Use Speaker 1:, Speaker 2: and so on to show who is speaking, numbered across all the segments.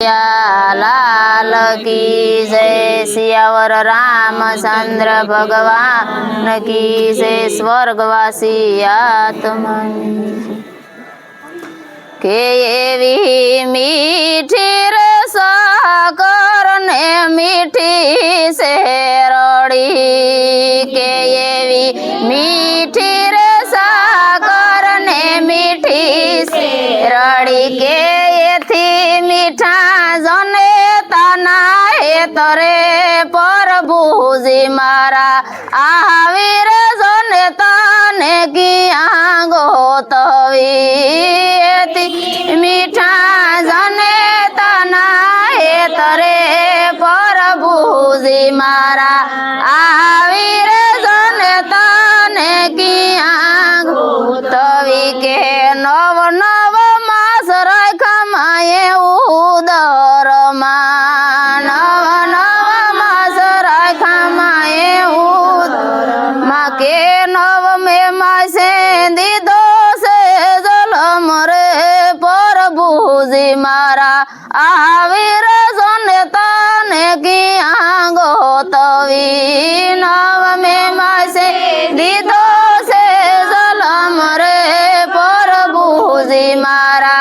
Speaker 1: लाल की जय सियावर रामचंद्र भगवान की जय स्वर्गवासी आत्मा के एवी मीठी साकर ने मीठी से रड़ी के एवी मीठी साकर ने मीठी से रड़ी के एथी मीठा जने तना हे तरे प्रभुजी मारा आवीर जने तने किया गोतवी मीठा जने तना हे तरे प्रभुजी मारा आवीर जने तने किया गोतवी के नव नव मास रखा माये उदर नव नव मास रखा माये उदर माँ के नव में मासे दीदो से जल मरे प्रभुजी मारा आवीर जने तने किया गोतवी नव में मासे दीदो से जल मरे प्रभुजी मारा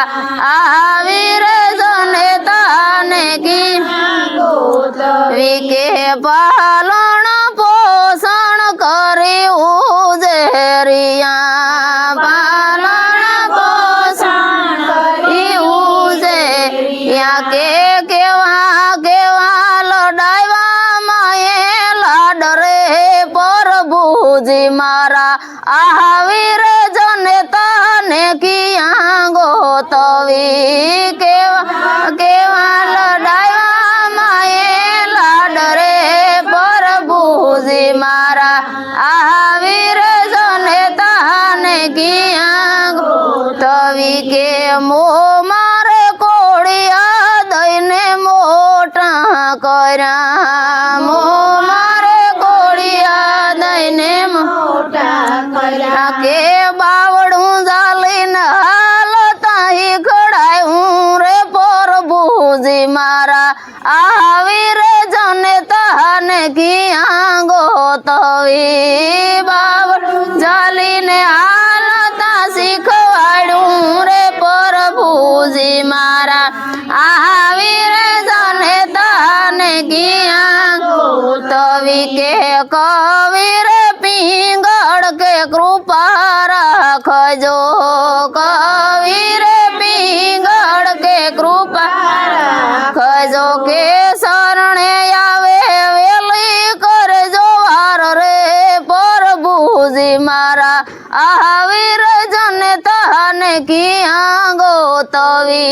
Speaker 1: आवीर जने तने किया गोतवी के पालन पोषण करी उजेरिया पालन पोषण करी उजेरिया के केवा लड़ाइवा माये लाडरे प्रभुजी मारा आवीर जने तने किया गोतवी केवा लड़ाइवा माये लाडरे प्रभुजी मारा आवीर जने तने किया गोतवी के मोह मारे कोड़िया दैने मोटा करा मोह मारे कोड़िया दैने मोटा करा के बावड़ू जालिन हालता ही खड़ाऊं रे प्रभुजी मारा आवीर जने तने किया गोतवी बावड़ू जालिन हालता सिखवाड़ूं रे प्रभुजी मारा आवीर जने तने किया गोतवी के कवीर पिंगड़ के कृपा रखजो कवीर पिंगड़ के कृपा रखजो के शरणे आवे वेली कर जो हार रे प्रभुजी मारा आवीर जने तने किया गोतवी